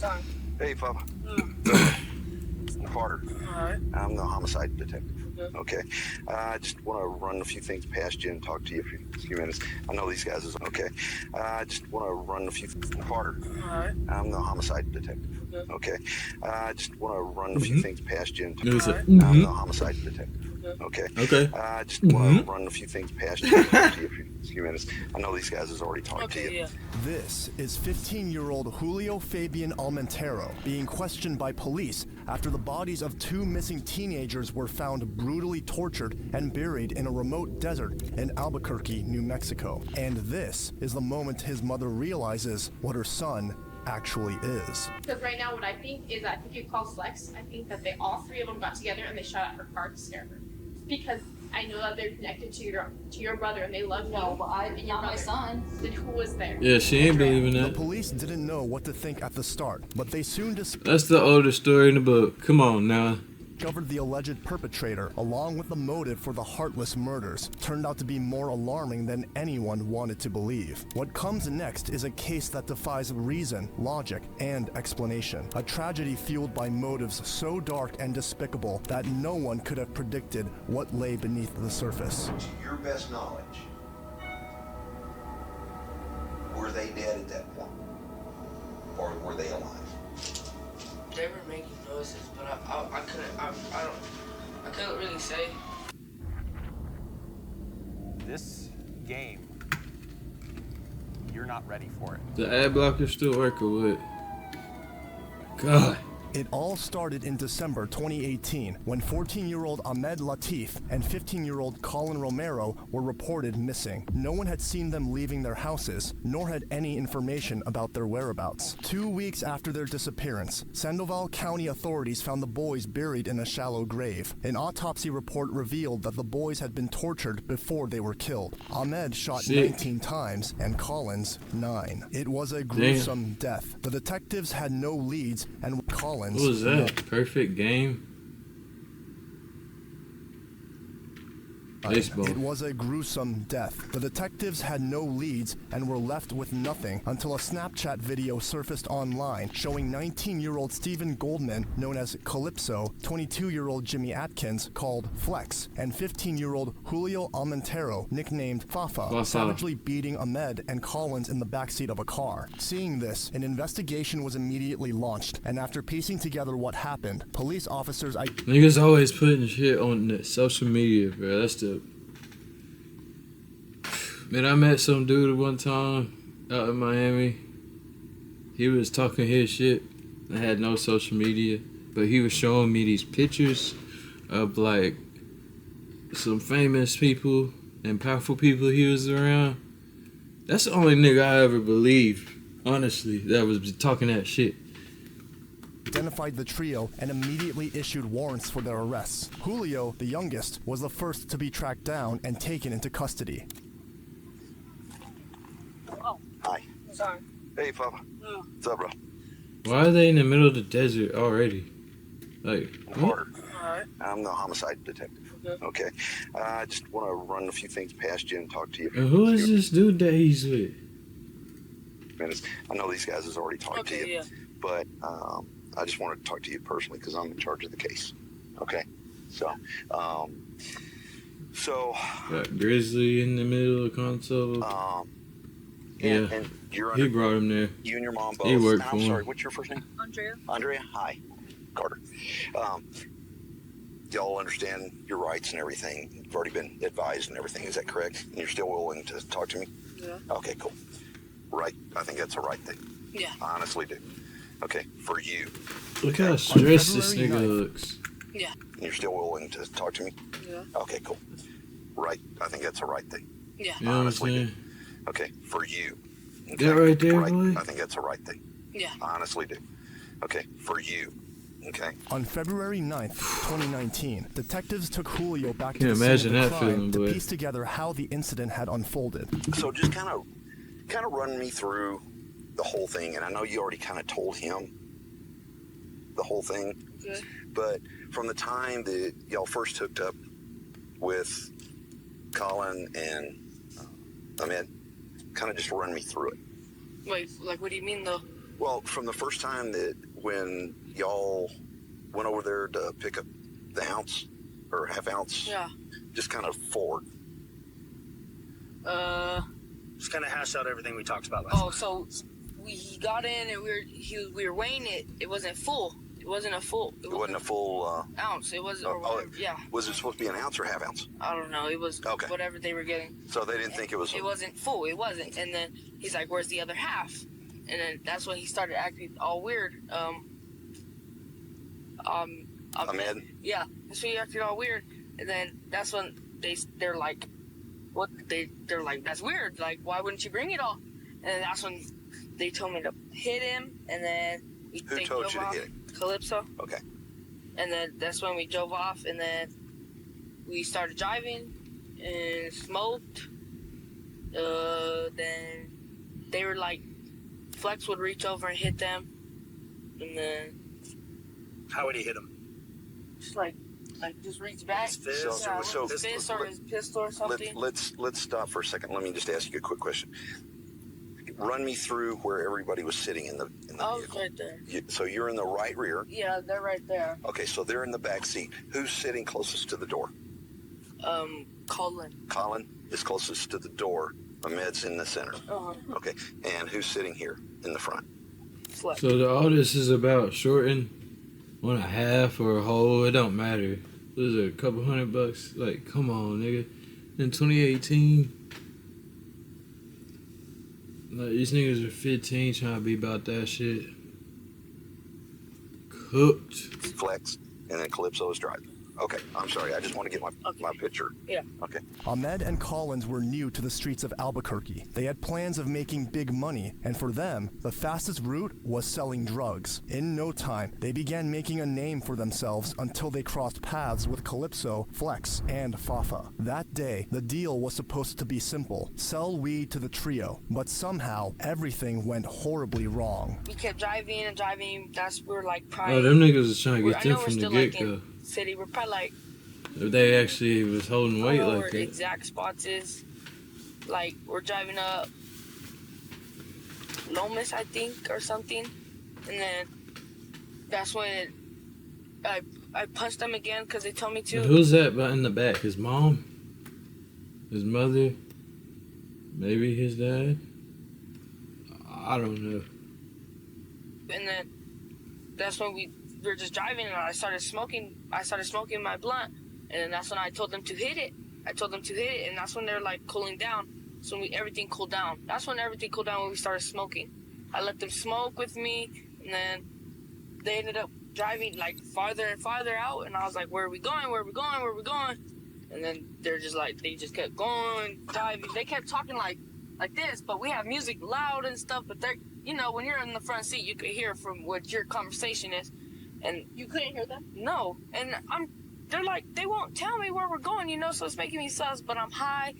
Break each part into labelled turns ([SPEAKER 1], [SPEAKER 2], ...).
[SPEAKER 1] Sorry.
[SPEAKER 2] Hey, Papa. Carter.
[SPEAKER 1] Alright.
[SPEAKER 2] I'm the homicide detective.
[SPEAKER 1] Okay.
[SPEAKER 2] I just want to run a few things past you and talk to you for a few minutes. I know these guys is okay. I just want to run a few Carter.
[SPEAKER 1] Alright.
[SPEAKER 2] I'm the homicide detective. Okay. I just want to run a few things past you and talk
[SPEAKER 1] Alright.
[SPEAKER 2] I'm the homicide detective. Okay.
[SPEAKER 3] Okay.
[SPEAKER 2] I just want to run a few things past you and talk to you for a few minutes. I know these guys has already talked to you.
[SPEAKER 1] Yeah.
[SPEAKER 4] This is 15-year-old Julio Fabian Almentero being questioned by police after the bodies of two missing teenagers were found brutally tortured and buried in a remote desert in Albuquerque, New Mexico. And this is the moment his mother realizes what her son actually is.
[SPEAKER 5] Because right now what I think is, I think it calls Flex. I think that all three of them got together and they shot at her car to scare her. Because I know that they're connected to your brother and they love you.
[SPEAKER 6] No, but not my son.
[SPEAKER 5] Then who was there?
[SPEAKER 3] Yeah, she ain't believing
[SPEAKER 4] The
[SPEAKER 3] that.
[SPEAKER 4] police didn't know what to think at the start, but they soon
[SPEAKER 3] That's the oldest story in the book. Come on now.
[SPEAKER 4] discovered the alleged perpetrator, along with the motive for the heartless murders, turned out to be more alarming than anyone wanted to believe. What comes next is a case that defies reason, logic, and explanation. A tragedy fueled by motives so dark and despicable that no one could have predicted what lay beneath the surface.
[SPEAKER 2] To your best knowledge, were they dead at that point? Or were they alive?
[SPEAKER 1] They were making noises, but I couldn't really say.
[SPEAKER 7] This game, you're not ready for it.
[SPEAKER 3] The ad blocker still working with. God.
[SPEAKER 4] It all started in December 2018 when 14-year-old Ahmed Latif and 15-year-old Colin Romero were reported missing. No one had seen them leaving their houses, nor had any information about their whereabouts. 2 weeks after their disappearance, Sandoval County authorities found the boys buried in a shallow grave. An autopsy report revealed that the boys had been tortured before they were killed. Ahmed shot 19 times and Collins 9. It was a gruesome death. The detectives had no leads and Collins.
[SPEAKER 3] What was that? Perfect game? Baseball.
[SPEAKER 4] It was a gruesome death. The detectives had no leads and were left with nothing until a Snapchat video surfaced online showing 19-year-old Stephen Goldman, known as Calypso, 22-year-old Jimmy Atkins, called Flex, and 15-year-old Julio Almentero, nicknamed Fafa, savagely beating Ahmed and Collins in the backseat of a car. Seeing this, an investigation was immediately launched, and after piecing together what happened, police officers...
[SPEAKER 3] Niggas always putting shit on the social media, bro. That's the... Man, I met some dude one time out in Miami. He was talking his shit. I had no social media, but he was showing me these pictures of like some famous people and powerful people he was around. That's the only nigga I ever believed, honestly, that was talking that shit.
[SPEAKER 4] Identified the trio and immediately issued warrants for their arrests. Julio, the youngest, was the first to be tracked down and taken into custody.
[SPEAKER 1] Oh.
[SPEAKER 2] Hi.
[SPEAKER 1] Sorry.
[SPEAKER 2] Hey, Papa. What's up, bro?
[SPEAKER 3] Why are they in the middle of the desert already? Like,
[SPEAKER 2] Carter.
[SPEAKER 1] Alright.
[SPEAKER 2] I'm the homicide detective. Okay. I just want to run a few things past you and talk to you.
[SPEAKER 3] And who is this dude that he's with?
[SPEAKER 2] Minutes. I know these guys has already talked to you,
[SPEAKER 1] Yeah.
[SPEAKER 2] but I just wanted to talk to you personally because I'm in charge of the case. Okay. So,
[SPEAKER 3] Got Grizzly in the middle of the console.
[SPEAKER 2] and
[SPEAKER 3] Yeah.
[SPEAKER 2] you're
[SPEAKER 3] He
[SPEAKER 2] under,
[SPEAKER 3] brought him there.
[SPEAKER 2] you and your mom both.
[SPEAKER 3] He worked
[SPEAKER 2] I'm
[SPEAKER 3] for him.
[SPEAKER 2] sorry. What's your first name?
[SPEAKER 1] Andrea.
[SPEAKER 2] Andrea. Hi, Carter. Y'all understand your rights and everything. You've already been advised and everything. Is that correct? And you're still willing to talk to me?
[SPEAKER 1] Yeah.
[SPEAKER 2] Okay, cool. Right. I think that's the right thing.
[SPEAKER 1] Yeah.
[SPEAKER 2] I honestly do. Okay, for you.
[SPEAKER 3] Look how stressed this
[SPEAKER 4] February
[SPEAKER 3] nigga
[SPEAKER 4] 9th.
[SPEAKER 3] looks.
[SPEAKER 1] Yeah.
[SPEAKER 2] And you're still willing to talk to me?
[SPEAKER 1] Yeah.
[SPEAKER 2] Okay, cool. Right. I think that's the right thing.
[SPEAKER 1] Yeah.
[SPEAKER 3] You know what I'm
[SPEAKER 2] Honestly,
[SPEAKER 3] saying?
[SPEAKER 2] Okay, for you.
[SPEAKER 3] That right there,
[SPEAKER 2] right.
[SPEAKER 3] boy?
[SPEAKER 2] I think that's the right thing.
[SPEAKER 1] Yeah.
[SPEAKER 2] I honestly do. Okay, for you. Okay.
[SPEAKER 4] On February 9th, 2019, detectives took Julio back to
[SPEAKER 3] Can't
[SPEAKER 4] the scene
[SPEAKER 3] imagine
[SPEAKER 4] of the
[SPEAKER 3] that
[SPEAKER 4] crime
[SPEAKER 3] feeling,
[SPEAKER 4] to
[SPEAKER 3] boy.
[SPEAKER 4] piece together how the incident had unfolded.
[SPEAKER 2] So just kind of run me through the whole thing, and I know you already kind of told him the whole thing,
[SPEAKER 1] Okay.
[SPEAKER 2] but from the time that y'all first hooked up with Colin and Ahmed, kind of just run me through it.
[SPEAKER 1] Wait, like, what do you mean though?
[SPEAKER 2] Well, from the first time that when y'all went over there to pick up the ounce or half ounce,
[SPEAKER 1] Yeah.
[SPEAKER 2] just kind of forward.
[SPEAKER 6] Just kind of hash out everything we talked about last
[SPEAKER 1] Oh,
[SPEAKER 6] night.
[SPEAKER 1] so he got in and we were weighing it. It wasn't full. It wasn't a full.
[SPEAKER 2] It wasn't a full.
[SPEAKER 1] Ounce. It was or whatever. Yeah.
[SPEAKER 2] Was it supposed to be an ounce or half ounce?
[SPEAKER 1] I don't know. It was
[SPEAKER 2] Okay.
[SPEAKER 1] whatever they were getting.
[SPEAKER 2] So they didn't think it was.
[SPEAKER 1] It wasn't full. It wasn't. And then he's like, "Where's the other half?" And then that's when he started acting all weird.
[SPEAKER 2] Ahmed?
[SPEAKER 1] Yeah, that's when he acted all weird. And then that's when they're like, "What?" They're like, "That's weird. Like, why wouldn't you bring it all?" And then that's when they told me to hit him. And then
[SPEAKER 2] Who told you to hit him?
[SPEAKER 1] Calypso.
[SPEAKER 2] Okay.
[SPEAKER 1] And then that's when we drove off. And then we started driving and smoked. Then they were like, Flex would reach over and hit them, and then
[SPEAKER 6] How would he hit him?
[SPEAKER 1] just like just reach back.
[SPEAKER 6] His fist?
[SPEAKER 1] Yeah, with
[SPEAKER 2] So-
[SPEAKER 1] his fist or his pistol or something.
[SPEAKER 2] Let's stop for a second. Let me just ask you a quick question. Run me through where everybody was sitting in the
[SPEAKER 1] Oh,
[SPEAKER 2] vehicle.
[SPEAKER 1] right there.
[SPEAKER 2] So you're in the right rear.
[SPEAKER 1] Yeah, they're right there.
[SPEAKER 2] Okay, so they're in the back seat. Who's sitting closest to the door?
[SPEAKER 1] Colin.
[SPEAKER 2] Colin is closest to the door. Ahmed's in the center. Okay, and who's sitting here in the front?
[SPEAKER 1] Flex.
[SPEAKER 3] So all this is about shorting on a half or a whole. It don't matter. This is a couple $100. Like, come on, nigga. In 2018, like these niggas are 15 trying to be about that shit. Cooked.
[SPEAKER 2] Flex, and then Calypso is driving. Okay, I'm sorry. I just want to get my picture.
[SPEAKER 1] Yeah.
[SPEAKER 2] Okay.
[SPEAKER 4] Ahmed and Collins were new to the streets of Albuquerque. They had plans of making big money, and for them, the fastest route was selling drugs. In no time, they began making a name for themselves until they crossed paths with Calypso, Flex, and Fafa. That day, the deal was supposed to be simple: sell weed to the trio. But somehow, everything went horribly wrong.
[SPEAKER 1] We kept driving and driving. That's where like probably.
[SPEAKER 3] Oh, them niggas was trying to
[SPEAKER 1] I
[SPEAKER 3] get
[SPEAKER 1] know
[SPEAKER 3] them
[SPEAKER 1] we're
[SPEAKER 3] from the
[SPEAKER 1] still like
[SPEAKER 3] get go.
[SPEAKER 1] in city. We're probably like.
[SPEAKER 3] If they actually was holding
[SPEAKER 1] I
[SPEAKER 3] weight
[SPEAKER 1] don't know
[SPEAKER 3] like
[SPEAKER 1] where the
[SPEAKER 3] that.
[SPEAKER 1] exact spots is. Like we're driving up Lomas, I think, or something, and then that's when I punched them again because they told me to.
[SPEAKER 3] Who's that in the back? His mom? His mother? Maybe his dad? I don't know.
[SPEAKER 1] And then that's when we were just driving, and I started smoking my blunt, and then that's when I told them to hit it. And that's when they're like cooling down. So everything cooled down. That's when everything cooled down when we started smoking. I let them smoke with me, and then they ended up driving like farther and farther out, and I was like, "Where are we going? Where are we going? Where are we going?" And then they're just like, they just kept going, driving. They kept talking like this, but we have music loud and stuff. But they're, when you're in the front seat, you could hear from what your conversation is. And
[SPEAKER 5] You couldn't hear them?
[SPEAKER 1] no, and they're like, they won't tell me where we're going, so it's making me sus, but I'm high,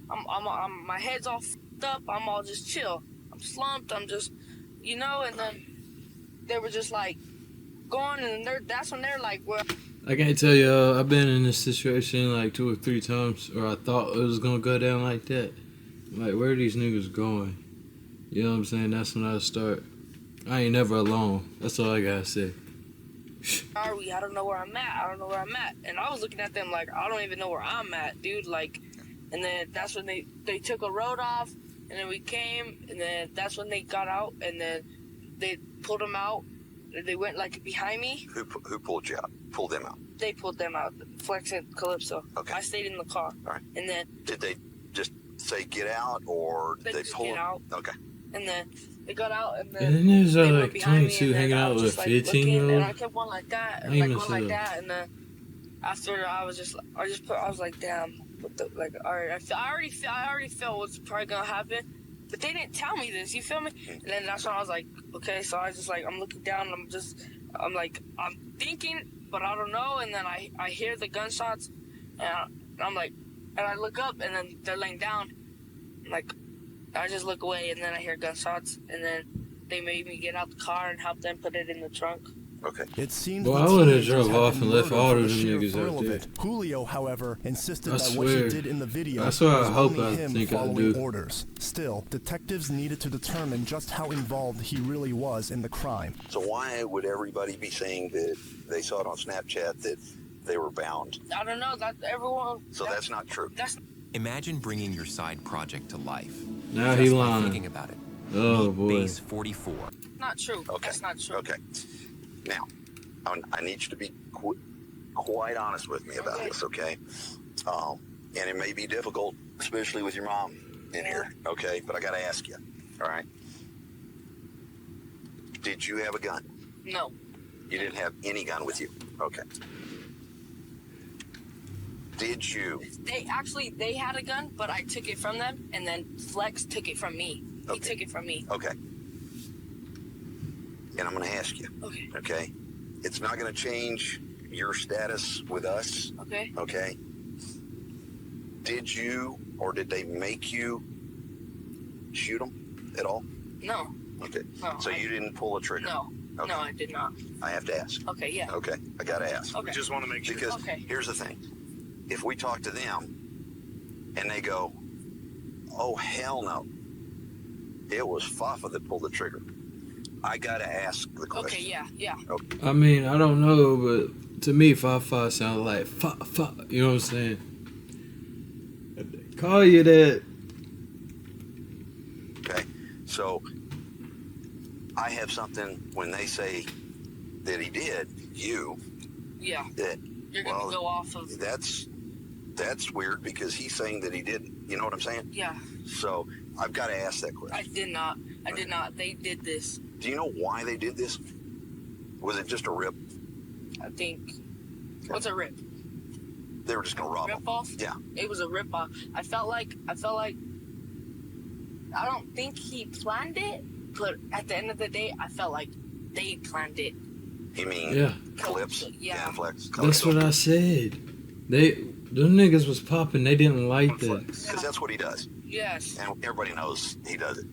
[SPEAKER 1] I'm my head's all f***ed up, I'm all just chill, I'm slumped, I'm just, and then they were just like going, and that's when they're like, well,
[SPEAKER 3] I can't tell you, I've been in this situation like 2 or 3 times, or I thought it was gonna go down like that. Like, where are these niggas going? You know what I'm saying? That's when I start. I ain't never alone. That's all I gotta say.
[SPEAKER 1] are we? I don't know where I'm at. And I was looking at them like, I don't even know where I'm at, dude. Like, and then that's when they took a road off, and then we came, and then that's when they got out, and then they pulled them out. They went like behind me.
[SPEAKER 2] Who pulled you out? Pulled them out.
[SPEAKER 1] They pulled them out, Flex and Calypso.
[SPEAKER 2] Okay.
[SPEAKER 1] I stayed in the car.
[SPEAKER 2] All right.
[SPEAKER 1] And then
[SPEAKER 2] Did they just say get out, or
[SPEAKER 1] They
[SPEAKER 2] did they
[SPEAKER 1] just
[SPEAKER 2] pull
[SPEAKER 1] get out.
[SPEAKER 2] Okay.
[SPEAKER 1] and then they got out, and then
[SPEAKER 3] And then there's
[SPEAKER 1] they went
[SPEAKER 3] like
[SPEAKER 1] behind me,
[SPEAKER 3] 22
[SPEAKER 1] and then
[SPEAKER 3] hanging
[SPEAKER 1] I
[SPEAKER 3] out
[SPEAKER 1] was
[SPEAKER 3] with
[SPEAKER 1] just,
[SPEAKER 3] a
[SPEAKER 1] like,
[SPEAKER 3] 15-year-old.
[SPEAKER 1] looking, and I kept going like that,
[SPEAKER 3] I
[SPEAKER 1] and
[SPEAKER 3] ain't
[SPEAKER 1] like
[SPEAKER 3] even
[SPEAKER 1] going like
[SPEAKER 3] see
[SPEAKER 1] that, and then after I was like, damn, what the, like, all right, I already felt what's probably gonna happen, but they didn't tell me this, you feel me? And then that's when I was like, okay, so I just like, I'm looking down, and I'm thinking, but I don't know, and then I hear the gunshots, and I'm like, and I look up, and then they're laying down, like, I just look away, and then I hear gunshots, and then they made me get out the car and help them put it in the trunk,
[SPEAKER 2] Okay.
[SPEAKER 4] It seemed
[SPEAKER 3] Well,
[SPEAKER 4] the
[SPEAKER 3] I would've
[SPEAKER 4] teenagers
[SPEAKER 3] drove
[SPEAKER 4] had
[SPEAKER 3] off
[SPEAKER 4] been
[SPEAKER 3] and left
[SPEAKER 4] murdered
[SPEAKER 3] all
[SPEAKER 4] for
[SPEAKER 3] of
[SPEAKER 4] the
[SPEAKER 3] them
[SPEAKER 4] sheer
[SPEAKER 3] niggas
[SPEAKER 4] thrill
[SPEAKER 3] out
[SPEAKER 4] of
[SPEAKER 3] there.
[SPEAKER 4] it. Julio, however, insisted
[SPEAKER 3] I
[SPEAKER 4] that what he
[SPEAKER 3] swear.
[SPEAKER 4] did in the video
[SPEAKER 3] That's
[SPEAKER 4] was
[SPEAKER 3] what I hope
[SPEAKER 4] only
[SPEAKER 3] I
[SPEAKER 4] him
[SPEAKER 3] think I
[SPEAKER 4] following
[SPEAKER 3] do.
[SPEAKER 4] orders. Still, detectives needed to determine just how involved he really was in the crime.
[SPEAKER 2] So why would everybody be saying that they saw it on Snapchat that they were bound?
[SPEAKER 1] I don't know. That everyone.
[SPEAKER 2] So that's not true.
[SPEAKER 1] That's
[SPEAKER 8] Imagine bringing your side project to life.
[SPEAKER 3] Now
[SPEAKER 8] Just
[SPEAKER 3] he
[SPEAKER 8] by
[SPEAKER 3] lying.
[SPEAKER 8] thinking about it.
[SPEAKER 3] Oh,
[SPEAKER 8] Meet
[SPEAKER 3] boy.
[SPEAKER 8] Base 44.
[SPEAKER 1] not true.
[SPEAKER 2] Okay.
[SPEAKER 1] That's not true.
[SPEAKER 2] Okay. Now, I need you to be quite honest with me about this, okay? And it may be difficult, especially with your mom in here, okay? But I got to ask you, all right? Did you have a gun?
[SPEAKER 1] No.
[SPEAKER 2] You didn't have any gun with you? Okay. Did you?
[SPEAKER 1] They had a gun, but I took it from them, and then Flex took it from me. He took it from me.
[SPEAKER 2] Okay. And I'm going to ask you,
[SPEAKER 1] Okay.
[SPEAKER 2] okay? It's not going to change your status with us,
[SPEAKER 1] Okay.
[SPEAKER 2] okay? Did you or did they make you shoot them at all?
[SPEAKER 1] No.
[SPEAKER 2] Okay.
[SPEAKER 1] No.
[SPEAKER 2] So you didn't pull a trigger?
[SPEAKER 1] No.
[SPEAKER 2] Okay.
[SPEAKER 1] No, I did not.
[SPEAKER 2] I have to ask.
[SPEAKER 1] Okay. Yeah.
[SPEAKER 2] Okay. I got to ask.
[SPEAKER 1] Okay.
[SPEAKER 6] We just want to make sure.
[SPEAKER 2] Because
[SPEAKER 1] Okay.
[SPEAKER 2] here's the thing. If we talk to them and they go, oh, hell no, it was Fafa that pulled the trigger, I got to ask the question.
[SPEAKER 1] Okay. Yeah. Yeah.
[SPEAKER 3] I mean, I don't know, but to me, 5-5 sounds like fuck. You know what I'm saying? If they call you that.
[SPEAKER 2] Okay. So I have something when they say that he did,
[SPEAKER 1] Yeah.
[SPEAKER 2] that,
[SPEAKER 1] You're gonna
[SPEAKER 2] well,
[SPEAKER 1] go off of.
[SPEAKER 2] that's weird because he's saying that he didn't. You know what I'm saying?
[SPEAKER 1] Yeah.
[SPEAKER 2] So I've got to ask that question.
[SPEAKER 1] I did not. I did not. They did this.
[SPEAKER 2] Do you know why they did this? Was it just a rip?
[SPEAKER 1] I think. What's a rip?
[SPEAKER 2] They were just going to rob
[SPEAKER 1] Rip
[SPEAKER 2] him.
[SPEAKER 1] off?
[SPEAKER 2] Yeah.
[SPEAKER 1] It was a rip off. I felt like. I don't think he planned it, but at the end of the day, I felt like they planned it.
[SPEAKER 2] You mean
[SPEAKER 3] Yeah.
[SPEAKER 2] clips?
[SPEAKER 1] Yeah.
[SPEAKER 2] Flex.
[SPEAKER 3] That's what I said. Them niggas was popping. They didn't like that.
[SPEAKER 2] Because that's what he does.
[SPEAKER 1] Yes.
[SPEAKER 2] And everybody knows he does it.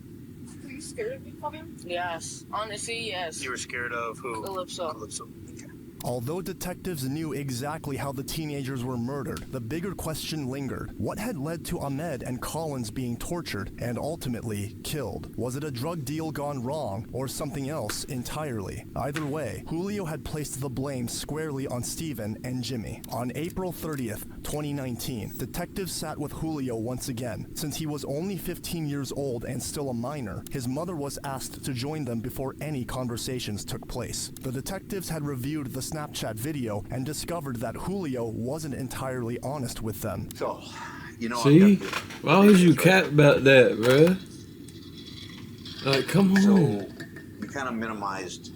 [SPEAKER 5] Were you scared of me, Fabian?
[SPEAKER 1] Yes. Honestly, yes.
[SPEAKER 6] You were scared of who?
[SPEAKER 1] Calypso.
[SPEAKER 6] Calypso. Okay.
[SPEAKER 4] Although detectives knew exactly how the teenagers were murdered, the bigger question lingered. What had led to Ahmed and Collins being tortured and ultimately killed? Was it a drug deal gone wrong or something else entirely? Either way, Julio had placed the blame squarely on Steven and Jimmy. On April 30th, 2019, detectives sat with Julio once again. Since he was only 15 years old and still a minor, his mother was asked to join them before any conversations took place. The detectives had reviewed the Snapchat video and discovered that Julio wasn't entirely honest with them.
[SPEAKER 2] So, you know,
[SPEAKER 3] See?
[SPEAKER 2] I've got
[SPEAKER 3] Why would you cap about that, bruh? Like, come on.
[SPEAKER 2] So you kind of minimized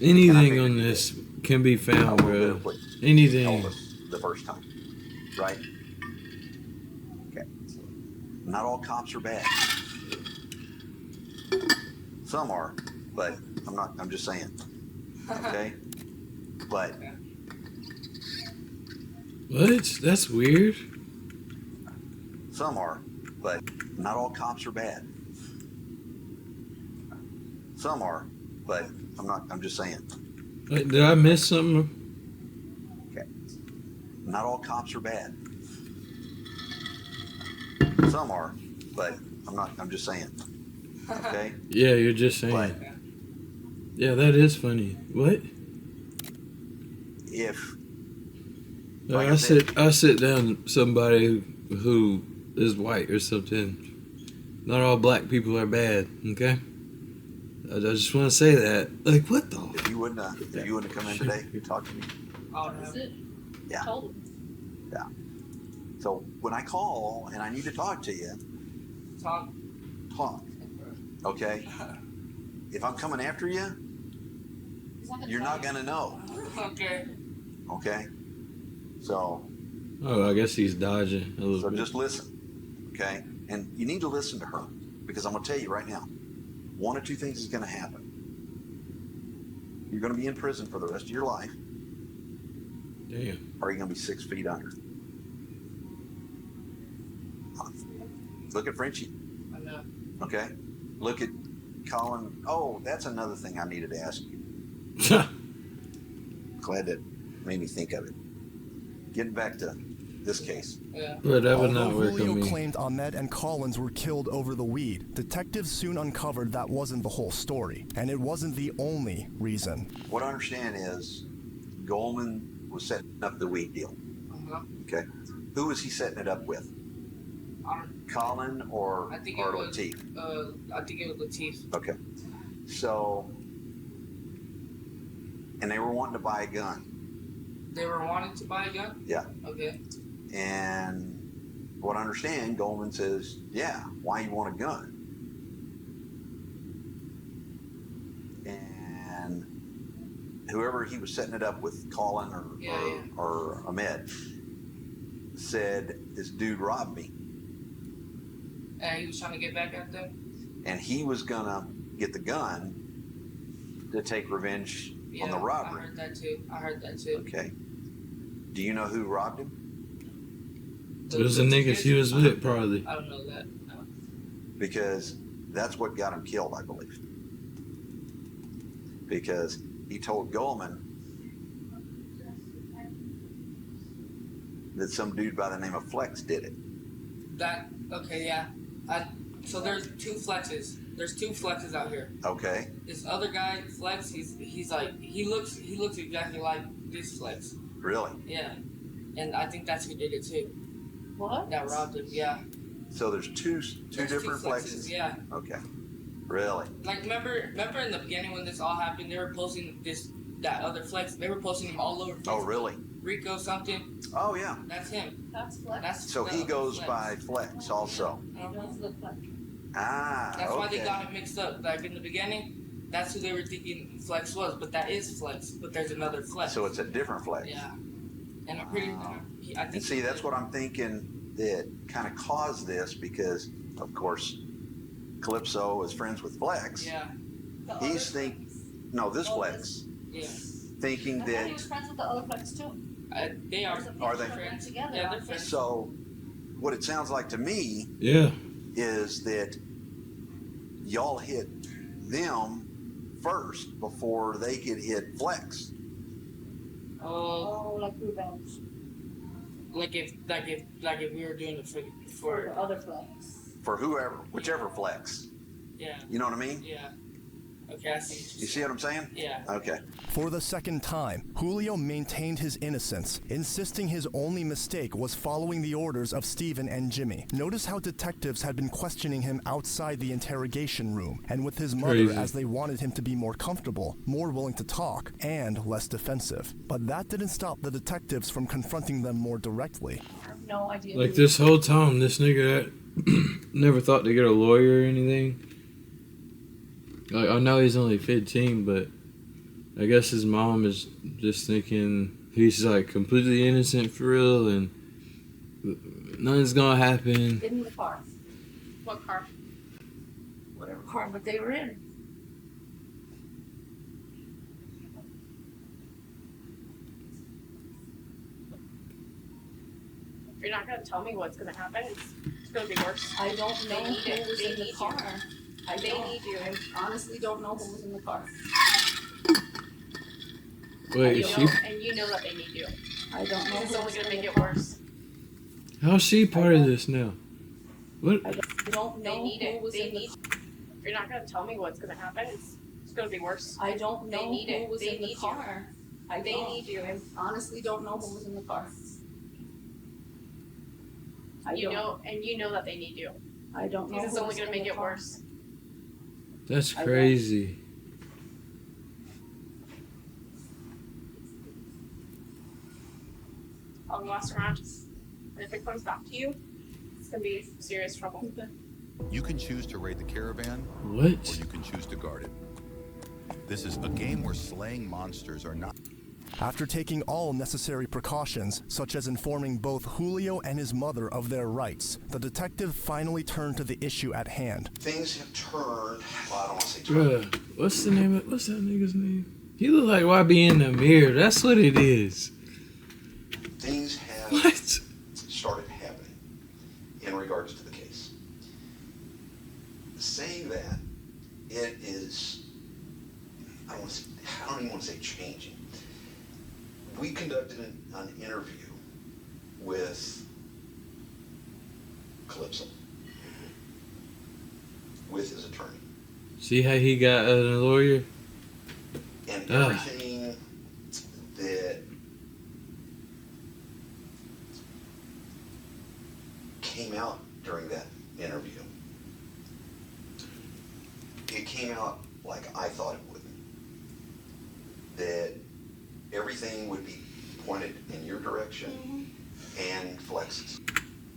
[SPEAKER 3] Anything on this can be found,
[SPEAKER 2] a little bit
[SPEAKER 3] bruh.
[SPEAKER 2] of what
[SPEAKER 3] Anything.
[SPEAKER 2] told us the first time, right? Okay. Not all cops are bad. Some are, but I'm just saying. Okay? But
[SPEAKER 3] What? That's weird.
[SPEAKER 2] some are, but not all cops are bad. Some are, but I'm just saying.
[SPEAKER 3] Like, did I miss something?
[SPEAKER 2] Okay. Not all cops are bad. Some are, but I'm just saying. Okay?
[SPEAKER 3] Yeah, you're just saying.
[SPEAKER 2] But
[SPEAKER 3] Yeah, that is funny. What?
[SPEAKER 2] if
[SPEAKER 3] Like,
[SPEAKER 2] Like I said-
[SPEAKER 3] I sit down with somebody who is white or something. Not all black people are bad, okay? I just want to say that. Like, what the?
[SPEAKER 2] if you wouldn't have come in today, you talked to me.
[SPEAKER 5] Is it?
[SPEAKER 2] Yeah.
[SPEAKER 5] Told him.
[SPEAKER 2] So when I call and I need to talk to you, talk. Okay? If I'm coming after you, you're not gonna know.
[SPEAKER 1] Okay.
[SPEAKER 2] Okay? So
[SPEAKER 3] Oh, I guess he's dodging a little bit.
[SPEAKER 2] just listen. Okay? And you need to listen to her. Because I'm gonna tell you right now, one of two things is gonna happen. You're gonna be in prison for the rest of your life,
[SPEAKER 3] Damn.
[SPEAKER 2] or you're gonna be 6 feet under. Look at Frenchie.
[SPEAKER 1] I know.
[SPEAKER 2] Okay? Look at Colin. Oh, that's another thing I needed to ask you. glad that made me think of it. Getting back to this case.
[SPEAKER 1] Yeah.
[SPEAKER 3] But that would
[SPEAKER 4] Although
[SPEAKER 3] not work
[SPEAKER 4] Julio
[SPEAKER 3] on me.
[SPEAKER 4] claimed Ahmed and Collins were killed over the weed, detectives soon uncovered that wasn't the whole story, and it wasn't the only reason.
[SPEAKER 2] What I understand is Goldman was setting up the weed deal.
[SPEAKER 1] Uh-huh.
[SPEAKER 2] Okay. Who was he setting it up with? Colin or
[SPEAKER 1] I think
[SPEAKER 2] or
[SPEAKER 1] it was
[SPEAKER 2] Lateef?
[SPEAKER 1] I think it was Lateef.
[SPEAKER 2] Okay. So, and they were wanting to buy a gun.
[SPEAKER 1] They were wanting to buy a gun?
[SPEAKER 2] Yeah.
[SPEAKER 1] Okay.
[SPEAKER 2] And what I understand, Goldman says, yeah, why you want a gun? And whoever he was setting it up with, Colin or Ahmed, said, this dude robbed me.
[SPEAKER 1] And he was trying to get back at them?
[SPEAKER 2] And he was gonna get the gun to take revenge on the robbery.
[SPEAKER 1] I heard that too.
[SPEAKER 2] Okay. Do you know who robbed him?
[SPEAKER 3] It was the niggas he was with, probably.
[SPEAKER 1] I don't know that. No.
[SPEAKER 2] Because that's what got him killed, I believe. Because he told Goldman that some dude by the name of Flex did it.
[SPEAKER 1] So there's two flexes. There's two flexes out here.
[SPEAKER 2] Okay.
[SPEAKER 1] This other guy, Flex, he's like he looks exactly like this Flex.
[SPEAKER 2] Really?
[SPEAKER 1] Yeah. And I think that's who did it too.
[SPEAKER 5] What?
[SPEAKER 1] That robbed him, yeah.
[SPEAKER 2] So there's two different flexes.
[SPEAKER 1] Yeah.
[SPEAKER 2] Okay. Really?
[SPEAKER 1] Like remember in the beginning when this all happened, they were posting that other Flex. They were posting him all over Facebook.
[SPEAKER 2] Oh, really?
[SPEAKER 1] Rico something.
[SPEAKER 2] Oh, yeah.
[SPEAKER 1] That's him.
[SPEAKER 5] That's Flex.
[SPEAKER 2] So he
[SPEAKER 1] the
[SPEAKER 2] goes
[SPEAKER 1] Flex.
[SPEAKER 2] by Flex also.
[SPEAKER 1] Uh-huh.
[SPEAKER 5] Does look like.
[SPEAKER 1] That's why they
[SPEAKER 2] okay.
[SPEAKER 1] got it mixed up. Like in the beginning, that's who they were thinking Flex was, but that is Flex. But there's another Flex.
[SPEAKER 2] So it's a different Flex.
[SPEAKER 1] Yeah. And I'm pretty. I think.
[SPEAKER 2] And see, that's what I'm thinking that kind of caused this because, of course, Calypso is friends with Flex.
[SPEAKER 1] Yeah.
[SPEAKER 2] He's this Flex,
[SPEAKER 1] Yeah.
[SPEAKER 2] thinking
[SPEAKER 5] I thought he
[SPEAKER 2] that.
[SPEAKER 5] was friends with the other Flex too.
[SPEAKER 1] They are.
[SPEAKER 2] Are they?
[SPEAKER 1] friends?
[SPEAKER 5] Together,
[SPEAKER 1] Yeah, they're
[SPEAKER 5] aren't they?
[SPEAKER 1] friends.
[SPEAKER 2] So, what it sounds like to me
[SPEAKER 3] Yeah.
[SPEAKER 2] is that y'all hit them first before they could hit Flex.
[SPEAKER 5] Oh, like revenge
[SPEAKER 1] Like if we were doing it
[SPEAKER 5] for
[SPEAKER 1] for
[SPEAKER 5] the other Flex.
[SPEAKER 2] For whichever Flex.
[SPEAKER 1] yeah.
[SPEAKER 2] You know what I mean?
[SPEAKER 1] Yeah. Okay, I see.
[SPEAKER 2] You see what I'm saying?
[SPEAKER 1] Yeah.
[SPEAKER 2] Okay.
[SPEAKER 4] For the second time, Julio maintained his innocence, insisting his only mistake was following the orders of Steven and Jimmy. Notice how detectives had been questioning him outside the interrogation room, and with his mother
[SPEAKER 3] Crazy.
[SPEAKER 4] as they wanted him to be more comfortable, more willing to talk, and less defensive. But that didn't stop the detectives from confronting them more directly.
[SPEAKER 5] I have no idea.
[SPEAKER 3] Like this whole time, this nigga never thought to get a lawyer or anything. Like, I know he's only 15, but I guess his mom is just thinking he's like completely innocent for real and nothing's gonna happen.
[SPEAKER 5] In the car. What car? Whatever car, but they were in. You're not gonna tell me what's gonna happen. It's gonna be worse.
[SPEAKER 9] I don't know
[SPEAKER 5] need it.
[SPEAKER 9] who was
[SPEAKER 5] They
[SPEAKER 9] in the
[SPEAKER 5] need you.
[SPEAKER 9] car. I
[SPEAKER 5] They
[SPEAKER 9] don't.
[SPEAKER 5] need you.
[SPEAKER 9] I honestly don't know who was in the car.
[SPEAKER 3] Wait,
[SPEAKER 5] You
[SPEAKER 3] she?
[SPEAKER 5] know, and you know that they need you.
[SPEAKER 9] I don't know
[SPEAKER 5] This is
[SPEAKER 9] who
[SPEAKER 5] only
[SPEAKER 9] was
[SPEAKER 5] gonna
[SPEAKER 9] in
[SPEAKER 5] make
[SPEAKER 9] the
[SPEAKER 5] it
[SPEAKER 9] car.
[SPEAKER 5] worse.
[SPEAKER 3] How's she part of this now? What?
[SPEAKER 9] I don't
[SPEAKER 5] They
[SPEAKER 9] know
[SPEAKER 5] need
[SPEAKER 9] who
[SPEAKER 5] it.
[SPEAKER 9] was
[SPEAKER 5] They
[SPEAKER 9] in the
[SPEAKER 5] need. You're not gonna tell me what's gonna happen. It's gonna be worse.
[SPEAKER 9] I don't
[SPEAKER 5] They
[SPEAKER 9] know
[SPEAKER 5] need
[SPEAKER 9] who
[SPEAKER 5] it.
[SPEAKER 9] was
[SPEAKER 5] They
[SPEAKER 9] in the
[SPEAKER 5] need you.
[SPEAKER 9] car. I
[SPEAKER 5] They
[SPEAKER 9] don't.
[SPEAKER 5] need you.
[SPEAKER 9] I honestly don't know who was in the car.
[SPEAKER 5] You know, and you know that they need you.
[SPEAKER 9] I don't know.
[SPEAKER 5] This is
[SPEAKER 9] who
[SPEAKER 5] only
[SPEAKER 9] was
[SPEAKER 5] gonna
[SPEAKER 9] in
[SPEAKER 5] make
[SPEAKER 9] the
[SPEAKER 5] it
[SPEAKER 9] car.
[SPEAKER 5] worse.
[SPEAKER 3] That's
[SPEAKER 9] I don't.
[SPEAKER 3] crazy.
[SPEAKER 5] I'll go ask around. And if it comes back to you, it's gonna be serious trouble.
[SPEAKER 10] You can choose to raid the caravan, or
[SPEAKER 3] What?
[SPEAKER 10] you can choose to guard it. This is a game where slaying monsters are not.
[SPEAKER 4] After taking all necessary precautions, such as informing both Julio and his mother of their rights, the detective finally turned to the issue at hand.
[SPEAKER 2] Things have turned. Well, I don't want to say turned.
[SPEAKER 3] Bruh, what's the name of, what's that nigga's name? He look like YB in the mirror. That's what it is.
[SPEAKER 2] Things have
[SPEAKER 3] What?
[SPEAKER 2] started happening in regards to the case. Saying that, it is, I don't even want to say changing. we conducted an interview with Calypso, with his attorney.
[SPEAKER 3] See how he got a lawyer?
[SPEAKER 2] And everything that came out during that interview, it came out like I thought it would. That everything would be pointed in your direction and Flex's.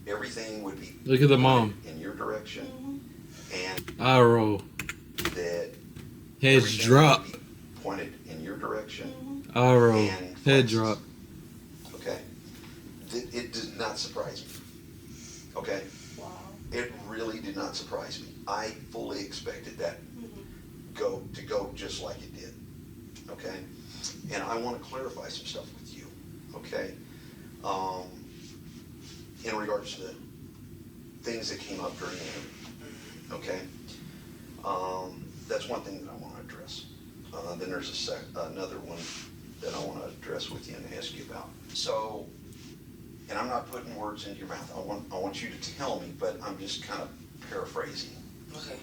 [SPEAKER 2] Everything would be
[SPEAKER 3] Look at the mom.
[SPEAKER 2] in your direction and
[SPEAKER 3] Eye roll.
[SPEAKER 2] that
[SPEAKER 3] Heads
[SPEAKER 2] everything
[SPEAKER 3] drop.
[SPEAKER 2] would be pointed in your direction
[SPEAKER 3] Eye roll.
[SPEAKER 2] and
[SPEAKER 3] Head
[SPEAKER 2] Flex's.
[SPEAKER 3] drop.
[SPEAKER 2] Okay? It did not surprise me. Okay?
[SPEAKER 9] Wow.
[SPEAKER 2] It really did not surprise me. I fully expected that to go just like it did. Okay? And I want to clarify some stuff with you. Okay? In regards to the things that came up during the interview. Okay? That's one thing that I want to address. Then there's another one that I want to address with you and ask you about. So, and I'm not putting words into your mouth. I want you to tell me, but I'm just kind of paraphrasing
[SPEAKER 1] Okay.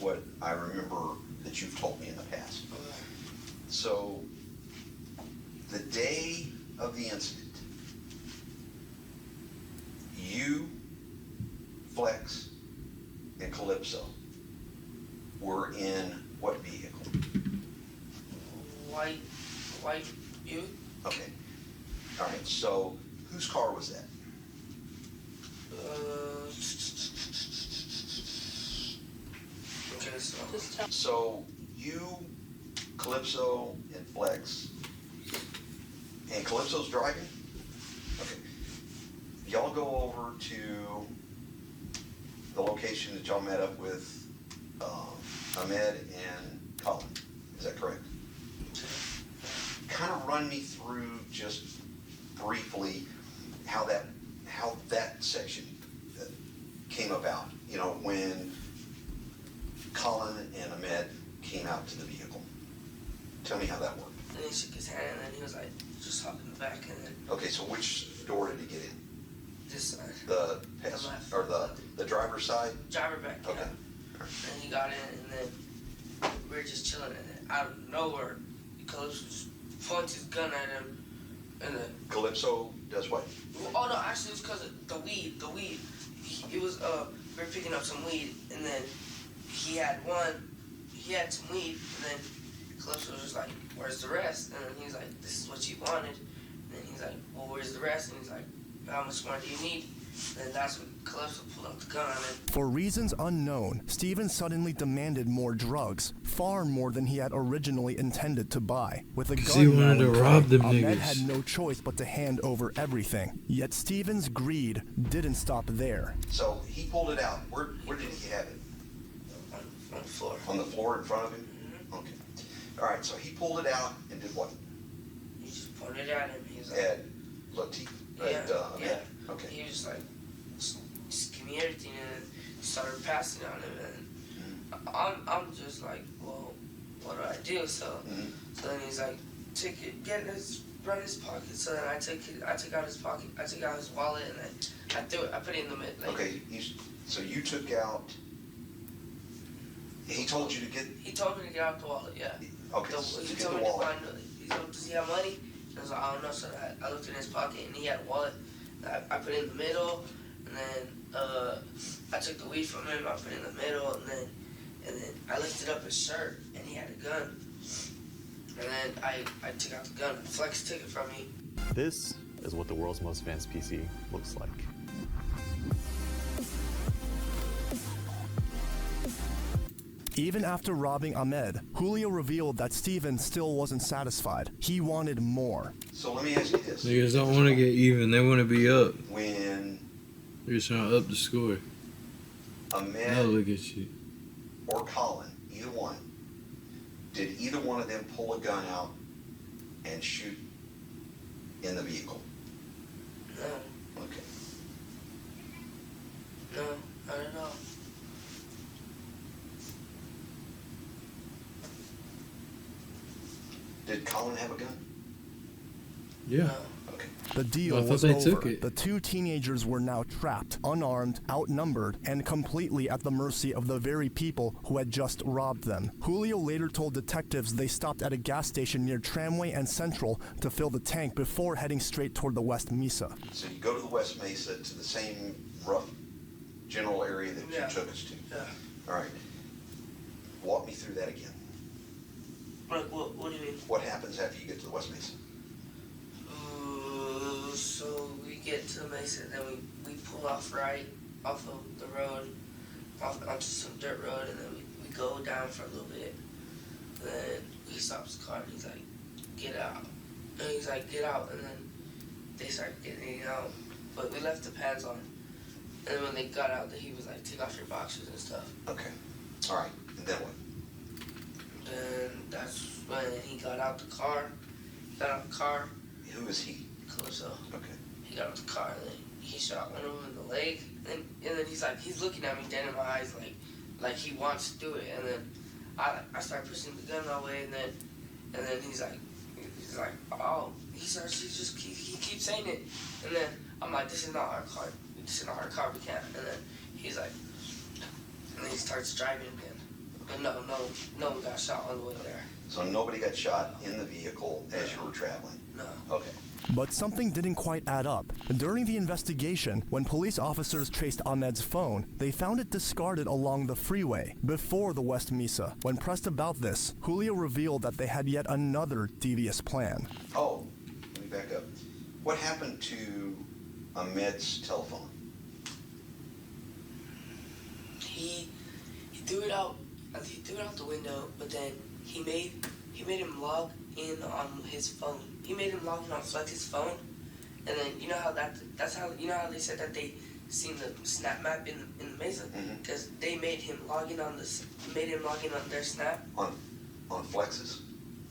[SPEAKER 2] what I remember that you've told me in the past.
[SPEAKER 1] Okay.
[SPEAKER 2] So, the day of the incident, you, Flex, and Calypso were in what vehicle?
[SPEAKER 1] White you?
[SPEAKER 2] Okay. All right. So, whose car was that?
[SPEAKER 1] Okay, so.
[SPEAKER 9] Just tell.
[SPEAKER 2] So, you, Calypso, and Flex, and Calypso's driving? Okay. Y'all go over to the location that y'all met up with Ahmed and Colin. Is that correct? Kind of run me through just briefly how that section came about. You know, when Colin and Ahmed came out to the vehicle. Tell me how that worked.
[SPEAKER 1] And he shook his hand and then he was like, just hop in the back and then
[SPEAKER 2] Okay, so which door did he get in?
[SPEAKER 1] this side.
[SPEAKER 2] The pass
[SPEAKER 1] left.
[SPEAKER 2] or the driver's side?
[SPEAKER 1] Driver back, yeah.
[SPEAKER 2] Okay.
[SPEAKER 1] And he got in and then we were just chilling and then out of nowhere, Calypso just points his gun at him and then,
[SPEAKER 2] Calypso does what?
[SPEAKER 1] oh no, actually it was because of the weed. It was, we were picking up some weed and then he had some weed and then Calypso was just like, where's the rest? And then he's like, this is what you wanted. And then he's like, well, where's the rest? And he's like, how much more do you need? And then that's when Calypso pulled out the gun on him.
[SPEAKER 4] For reasons unknown, Steven suddenly demanded more drugs, far more than he had originally intended to buy. With a
[SPEAKER 3] he
[SPEAKER 4] gun
[SPEAKER 3] wanted
[SPEAKER 4] now in
[SPEAKER 3] to
[SPEAKER 4] play,
[SPEAKER 3] rob them
[SPEAKER 4] Ahmed
[SPEAKER 3] niggas.
[SPEAKER 4] had no choice but to hand over everything. Yet Steven's greed didn't stop there.
[SPEAKER 2] So he pulled it out. Where did he have it?
[SPEAKER 1] On the floor.
[SPEAKER 2] On the floor in front of him? Okay. All right, so he pulled it out and did what?
[SPEAKER 1] He just pointed at him. He was like,
[SPEAKER 2] At Latif.
[SPEAKER 1] yeah,
[SPEAKER 2] Ahmed.
[SPEAKER 1] yeah.
[SPEAKER 2] Okay.
[SPEAKER 1] He was just like, just give me everything, and then started passing on him, and I'm just like, well, what do I do? So then he's like, take it, get his, run his pocket. So then I took out his pocket, I took out his wallet, and then I put it in the mid. Like,
[SPEAKER 2] Okay, so you took out. He told you to get.
[SPEAKER 1] He told me to get out the wallet. Yeah.
[SPEAKER 2] Okay,
[SPEAKER 1] The,
[SPEAKER 2] so
[SPEAKER 1] he
[SPEAKER 2] to get
[SPEAKER 1] told
[SPEAKER 2] the
[SPEAKER 1] me
[SPEAKER 2] wallet.
[SPEAKER 1] to find. He told, does he have money? And I was like, I don't know. So I looked in his pocket, and he had a wallet. I put it in the middle, and then I took the weed from him. I put it in the middle, and then I lifted up his shirt, and he had a gun. And then I took out the gun. Flex took it from me.
[SPEAKER 7] This is what the world's most advanced PC looks like.
[SPEAKER 4] Even after robbing Ahmed, Julio revealed that Steven still wasn't satisfied. He wanted more.
[SPEAKER 2] So let me ask you this.
[SPEAKER 3] Niggas don't want to get even. They want to be up.
[SPEAKER 2] When
[SPEAKER 3] They're just trying to up the score. Now
[SPEAKER 2] Ahmed
[SPEAKER 3] look at you.
[SPEAKER 2] or Colin, either one, did either one of them pull a gun out and shoot in the vehicle?
[SPEAKER 1] No,
[SPEAKER 2] Okay.
[SPEAKER 1] no, I don't know.
[SPEAKER 2] Did Colin have a gun?
[SPEAKER 3] Yeah.
[SPEAKER 2] Okay.
[SPEAKER 4] The deal
[SPEAKER 3] I thought
[SPEAKER 4] was
[SPEAKER 3] they
[SPEAKER 4] over.
[SPEAKER 3] took it.
[SPEAKER 4] The two teenagers were now trapped, unarmed, outnumbered, and completely at the mercy of the very people who had just robbed them. Julio later told detectives they stopped at a gas station near Tramway and Central to fill the tank before heading straight toward the West Mesa.
[SPEAKER 2] So you go to the West Mesa, to the same rough general area that you took us to.
[SPEAKER 1] Yeah.
[SPEAKER 2] All right. Walk me through that again.
[SPEAKER 1] What do you mean?
[SPEAKER 2] What happens after you get to the West Mesa?
[SPEAKER 1] So we get to the Mesa, then we pull off right off of the road, off onto some dirt road, and then we go down for a little bit. And then he stops the car and he's like, get out. And he's like, get out, and then they start getting out. But we left the pads on. And then when they got out, he was like, take off your boxers and stuff.
[SPEAKER 2] Okay. All right. And then what?
[SPEAKER 1] Then that's when he got out the car.
[SPEAKER 2] Who is he?
[SPEAKER 1] Calypso.
[SPEAKER 2] Okay.
[SPEAKER 1] He got out the car and then he shot one of them in the leg. And then he's looking at me dead in my eyes like he wants to do it. And then I start pushing the gun my way, and then he's like, oh, he keeps saying it. And then I'm like, this is not our car. This is not our car. We can't. And then he's like, and then he starts driving again. But no one got shot on the way there.
[SPEAKER 2] So nobody got shot in the vehicle as you were traveling?
[SPEAKER 1] No.
[SPEAKER 2] Okay.
[SPEAKER 4] But something didn't quite add up. During the investigation, when police officers traced Ahmed's phone, they found it discarded along the freeway before the West Mesa. When pressed about this, Julio revealed that they had yet another devious plan.
[SPEAKER 2] Oh, let me back up. What happened to Ahmed's telephone?
[SPEAKER 1] He threw it out. He threw it out the window, but then he made him log in on his phone. He made him log in on Flex's phone, and then you know how that's how they said that they seen the snap map in the Mesa, because they made him log in on their snap
[SPEAKER 2] On Flex's?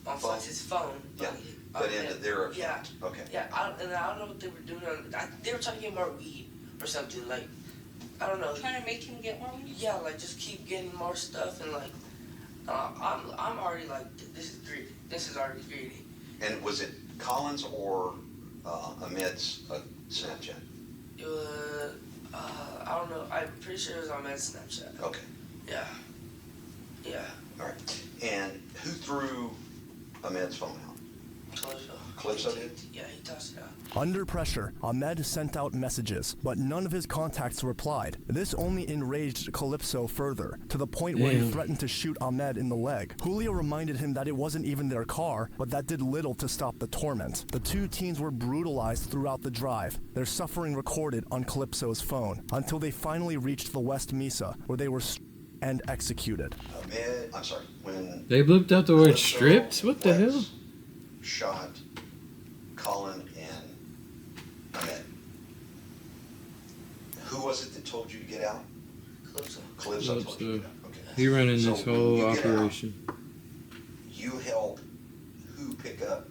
[SPEAKER 1] on Flex's phone.
[SPEAKER 2] Yeah. But into their account.
[SPEAKER 1] Yeah.
[SPEAKER 2] Okay.
[SPEAKER 1] Yeah. I don't know what they were doing. They were trying to get more weed or something. Like, I don't know.
[SPEAKER 9] Trying to make him get more weed?
[SPEAKER 1] Yeah, like just keep getting more stuff, and like I'm already like, this is greedy. This is already greedy.
[SPEAKER 2] And was it Collins or Ahmed's Snapchat?
[SPEAKER 1] It was I don't know. I'm pretty sure it was on Ahmed's Snapchat.
[SPEAKER 2] Okay.
[SPEAKER 1] Yeah. Yeah.
[SPEAKER 2] All right. And who threw Ahmed's phone out? Calypso did?
[SPEAKER 1] Yeah, he tossed it out.
[SPEAKER 4] Under pressure, Ahmed sent out messages, but none of his contacts replied. This only enraged Calypso further, to the point where he threatened to shoot Ahmed in the leg. Julio reminded him that it wasn't even their car, but that did little to stop the torment. The two teens were brutalized throughout the drive, their suffering recorded on Calypso's phone, until they finally reached the West Mesa, where they were and executed.
[SPEAKER 2] When
[SPEAKER 3] they blipped out the word
[SPEAKER 2] Calypso,
[SPEAKER 3] stripped? What the hell?
[SPEAKER 2] Shot Colin and Ahmed. Who was it that told you to get out? Calypso told you to get out. Okay.
[SPEAKER 3] He running
[SPEAKER 2] So
[SPEAKER 3] this
[SPEAKER 2] when
[SPEAKER 3] whole
[SPEAKER 2] you get
[SPEAKER 3] operation.
[SPEAKER 2] out, you help who pick up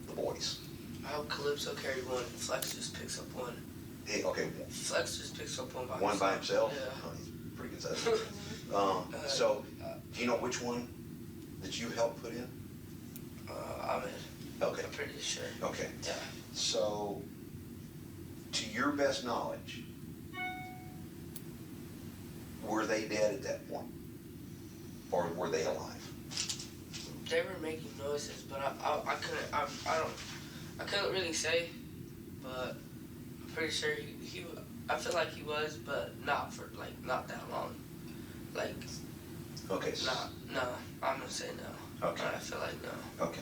[SPEAKER 2] the boys?
[SPEAKER 1] I hope Calypso carried one. Flex just picks up one.
[SPEAKER 2] Hey, okay.
[SPEAKER 1] Flex just picks up one by
[SPEAKER 2] One by himself?
[SPEAKER 1] Yeah.
[SPEAKER 2] Oh, he's pretty good size. So, do you know which one that you helped put in?
[SPEAKER 1] Ahmed.
[SPEAKER 2] Okay.
[SPEAKER 1] I'm pretty sure.
[SPEAKER 2] Okay.
[SPEAKER 1] Yeah.
[SPEAKER 2] So, to your best knowledge, were they dead at that point? Or were they alive?
[SPEAKER 1] They were making noises, but I couldn't really say, but I'm pretty sure he I feel like he was, but not for not that long. Like,
[SPEAKER 2] okay.
[SPEAKER 1] No, I'm gonna say no.
[SPEAKER 2] Okay.
[SPEAKER 1] I feel like no.
[SPEAKER 2] Okay.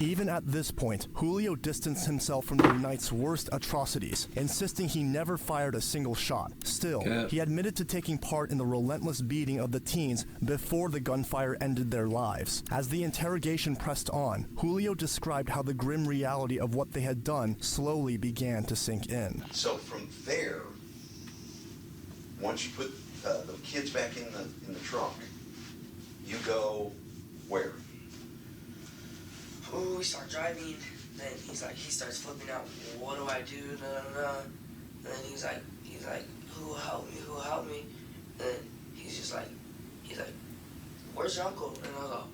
[SPEAKER 4] Even at this point, Julio distanced himself from the night's worst atrocities, insisting he never fired a single shot. Still, he admitted to taking part in the relentless beating of the teens before the gunfire ended their lives. As the interrogation pressed on, Julio described how the grim reality of what they had done slowly began to sink in.
[SPEAKER 2] So from there, once you put the kids back in the trunk, you go where?
[SPEAKER 1] Oh, we start driving. Then he starts flipping out. What do I do? No. And then he's like, who will help me? Who will help me? And then he's like, where's your uncle? And I go,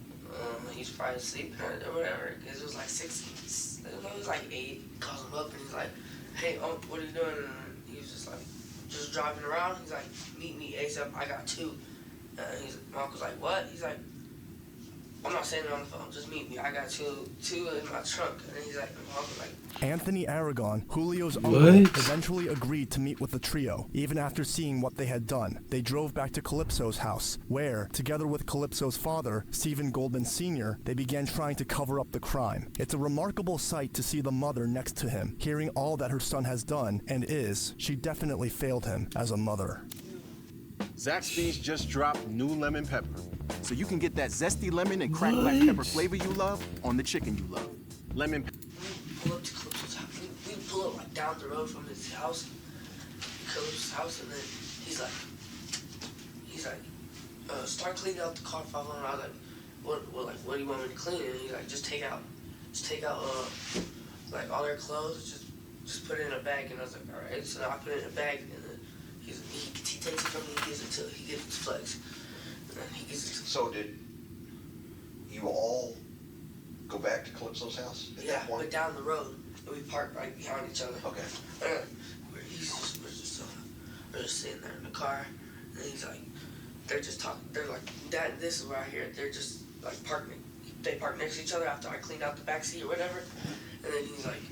[SPEAKER 1] He's probably sleeping or whatever. Cause it was like 6. It was like 8. Calls him up and he's like, "Hey, what are you doing?" And he was just like, "Just driving around." He's like, "Meet me ASAP. I got 2." My uncle's like, "What?" He's like, "I'm not saying it on the phone. Just meet me. I got two in my trunk." And then he's like, my uncle's like,
[SPEAKER 4] Anthony Aragon, Julio's uncle,
[SPEAKER 3] What?
[SPEAKER 4] eventually agreed to meet with the trio. Even after seeing what they had done, they drove back to Calypso's house, where, together with Calypso's father, Stephen Goldman Sr., they began trying to cover up the crime. It's a remarkable sight to see the mother next to him, hearing all that her son has done, and she definitely failed him as a mother.
[SPEAKER 11] Zaxby's just dropped new lemon pepper, so you can get that zesty lemon and cracked black pepper flavor you love on the chicken you love. Lemon.
[SPEAKER 1] We pull up to Calypso's house. We pull up like down the road from his house, Calypso's house, and then he's like, start cleaning out the car, Papa. And I was like, what do you want me to clean? And he's like, just take out, like all their clothes, just put it in a bag. And I was like, all right. So I put it in a bag, and then he takes it from me, he gives it to Flex. And then he gives it to
[SPEAKER 2] So did you all go back to Calypso's house at that point?
[SPEAKER 1] But down the road, and we parked right behind each other.
[SPEAKER 2] Okay.
[SPEAKER 1] We're just sitting there in the car, and he's like, they're just talking. They're like, Dad, this is right here. They're just like parking. They park next to each other after I cleaned out the back seat or whatever. And then he's like,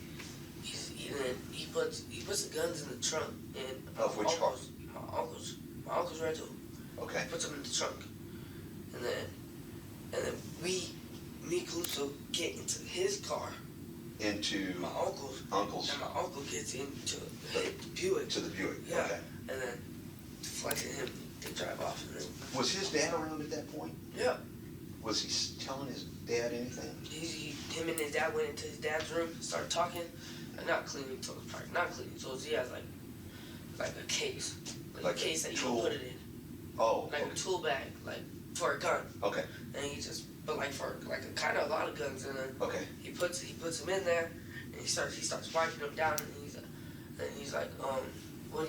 [SPEAKER 1] he puts the guns in the trunk. And
[SPEAKER 2] of which car?
[SPEAKER 1] My uncle's rental.
[SPEAKER 2] Okay.
[SPEAKER 1] He puts them in the trunk. And then me and Calypso get into his car.
[SPEAKER 2] Into
[SPEAKER 1] my uncle's. And my uncle gets into the Buick.
[SPEAKER 2] To the Buick.
[SPEAKER 1] Yeah.
[SPEAKER 2] Okay.
[SPEAKER 1] And then Flex and him, they drive off. And then,
[SPEAKER 2] was his dad around at that point?
[SPEAKER 1] Yeah.
[SPEAKER 2] Was he telling his dad anything?
[SPEAKER 1] Him and his dad went into his dad's room, started talking, and not cleaning tools. He has like a case, like a case that you can put it in.
[SPEAKER 2] Oh.
[SPEAKER 1] Like a tool bag, like for a gun.
[SPEAKER 2] Okay.
[SPEAKER 1] And he just, but like for like a lot of guns in it.
[SPEAKER 2] Okay.
[SPEAKER 1] He puts them in there, and he starts wiping them down, and he's like, what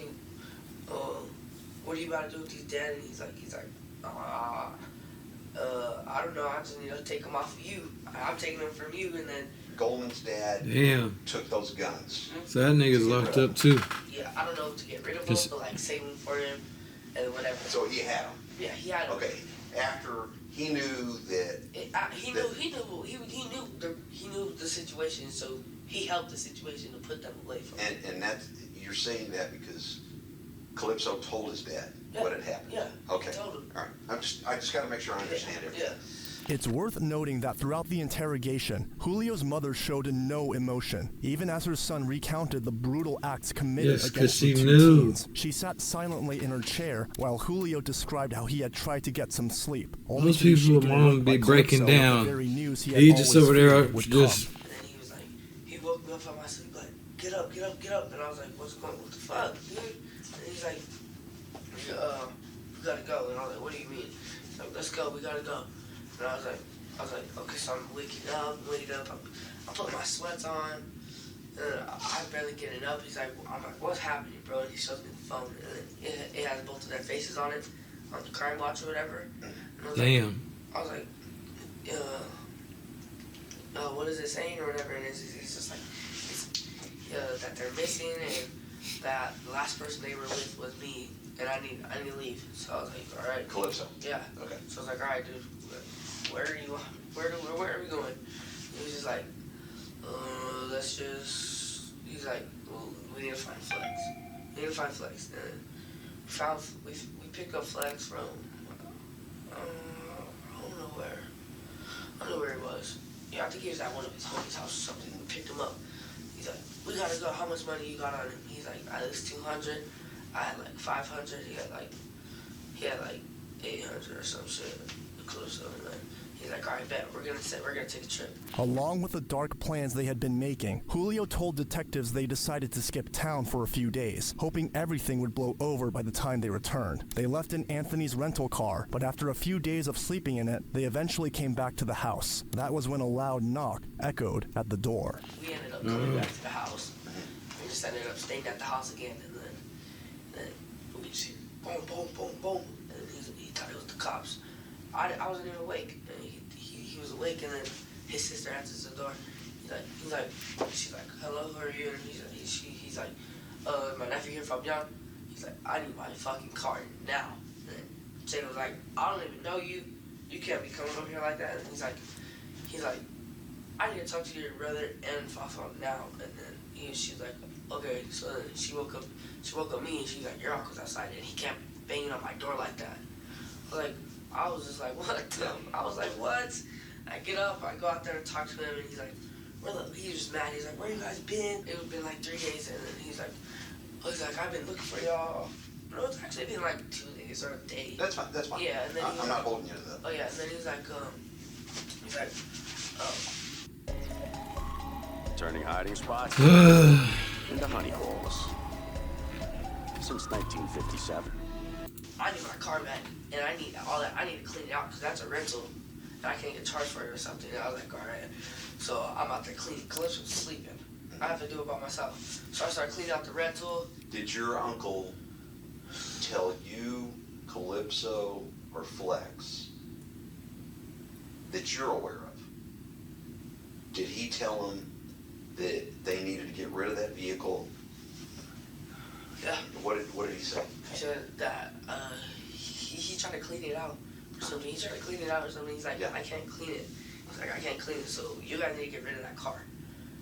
[SPEAKER 1] are you about to do with these, Dad? And he's like, I don't know. I just need to take them off of you. I'm taking them from you, and then
[SPEAKER 2] Goldman's dad took those guns.
[SPEAKER 3] So that nigga's locked up too.
[SPEAKER 1] Yeah, I don't know to get rid of them, but like save them for him and whatever.
[SPEAKER 2] So he had them.
[SPEAKER 1] Yeah, he had them.
[SPEAKER 2] Okay. After he knew that.
[SPEAKER 1] He knew the situation, so he helped the situation to put them away from him.
[SPEAKER 2] And that's, you're saying that because Calypso told his dad what had happened.
[SPEAKER 1] Yeah.
[SPEAKER 2] Okay.
[SPEAKER 1] He told him.
[SPEAKER 2] All right. I just got to make sure I understand everything.
[SPEAKER 1] Yeah.
[SPEAKER 4] It's worth noting that throughout the interrogation, Julio's mother showed no emotion, even as her son recounted the brutal acts committed against the two teens. She sat silently in her chair while Julio described how he had tried to get some sleep.
[SPEAKER 3] Most people would be breaking down. He just over there just.
[SPEAKER 1] And then he was like, he woke me up from my sleep like, get up. And I was like, what the fuck, dude? And he's like, we gotta go. And I was like, what do you mean? He's like, let's go, we gotta go. And I was like, okay, so I'm waking up. I put my sweats on. And I'm barely getting up. I'm like, what's happening, bro? And he shows me the phone. And it has both of their faces on it, on the crime watch or whatever. And I was like, what is it saying or whatever? And he's just like, that they're missing and that the last person they were with was me. And I need to leave. So I was like, all right.
[SPEAKER 2] Calypso.
[SPEAKER 1] Yeah.
[SPEAKER 2] Okay.
[SPEAKER 1] So I was like, all right, dude. Where are we going? And he was just like, he's like, well, we need to find Flex. And we picked up Flex from, I don't know where. I don't know where he was. Yeah, I think he was at one of his homies' house or something. We picked him up. He's like, we gotta go. How much money you got on him? He's like, at least 200. I had like 500. He had like 800 or some shit. Close to it, man. He's like, all right, bet. We're gonna take a trip.
[SPEAKER 4] Along with the dark plans they had been making, Julio told detectives they decided to skip town for a few days, hoping everything would blow over by the time they returned. They left in Anthony's rental car, but after a few days of sleeping in it, they eventually came back to the house. That was when a loud knock echoed at the door.
[SPEAKER 1] We ended up coming back to the house. We just ended up staying at the house again, and then we just hear boom, boom, boom, boom, and he thought it was the cops. I wasn't even awake. And he was awake, and then his sister answers the door. She's like, hello, who are you? And he's like, my nephew here from Young. He's like, I need my fucking car now. And Jada was like, I don't even know you. You can't be coming over here like that. And he's like, I need to talk to your brother and Fafa now. And then she's like, okay. So then she woke up me, and she's like, your uncle's outside, and he can't banging on my door like that. I was just like, what? I was like, what? I get up, I go out there and talk to him, and he's like, he was just mad. He's like, where you guys been? It was been like 3 days, and then he's like, I've been looking for y'all. No, it's actually been like 2 days or a day.
[SPEAKER 2] That's fine.
[SPEAKER 1] Yeah, and then
[SPEAKER 2] I'm not holding you to that.
[SPEAKER 1] Oh yeah, and then he's like,
[SPEAKER 12] Turning hiding spots into honey holes. Since 1957.
[SPEAKER 1] I need my car back, and I need all that. I need to clean it out because that's a rental, and I can't get charged for it or something. And I was like, all right. So I'm out there cleaning. Calypso was sleeping. I have to do it by myself. So I started cleaning out the rental.
[SPEAKER 2] Did your uncle tell you, Calypso, or Flex that you're aware of? Did he tell them that they needed to get rid of that vehicle?
[SPEAKER 1] Yeah.
[SPEAKER 2] What did he say?
[SPEAKER 1] He said that he tried to clean it out or something. He tried to clean it out or something. He's like, I can't clean it. He's like, I can't clean it, so you guys need to get rid of that car.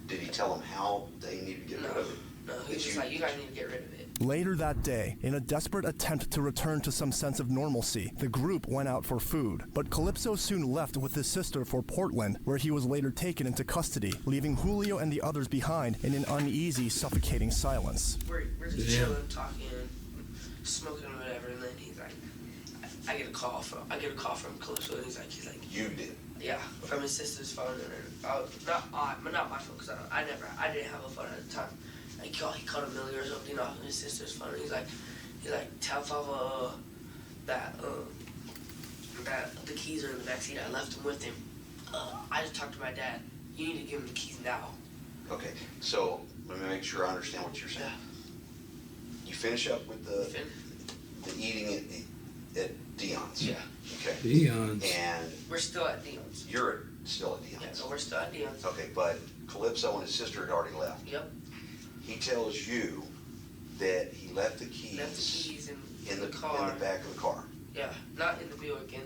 [SPEAKER 2] Did he tell them how they needed to get rid of it?
[SPEAKER 1] No, he's just like, you guys need to get rid of it.
[SPEAKER 4] Later that day, in a desperate attempt to return to some sense of normalcy, the group went out for food. But Calypso soon left with his sister for Portland, where he was later taken into custody, leaving Julio and the others behind in an uneasy, suffocating silence.
[SPEAKER 1] We're just chilling, talking, smoking or whatever, and then he's like, I get a call from Calypso, and he's like,
[SPEAKER 2] you did?
[SPEAKER 1] Yeah, from his sister's phone, and not my phone, because I didn't have a phone at the time. He called Amelia or something off of his sister's phone. He's like, tell Fafa that the keys are in the backseat. I left them with him. I just talked to my dad. You need to give him the keys now.
[SPEAKER 2] Okay, so let me make sure I understand what you're saying.
[SPEAKER 1] Yeah.
[SPEAKER 2] You finish up with the eating at Dion's.
[SPEAKER 1] Yeah.
[SPEAKER 2] Okay.
[SPEAKER 3] Dion's.
[SPEAKER 2] And
[SPEAKER 1] we're still at Dion's.
[SPEAKER 2] You're still at Dion's.
[SPEAKER 1] Yeah, so we're still at Dion's.
[SPEAKER 2] Okay, but Calypso and his sister had already left.
[SPEAKER 1] Yep.
[SPEAKER 2] He tells you that he left the keys
[SPEAKER 1] in the car.
[SPEAKER 2] In the back of the car.
[SPEAKER 1] Yeah, not in the Buick, in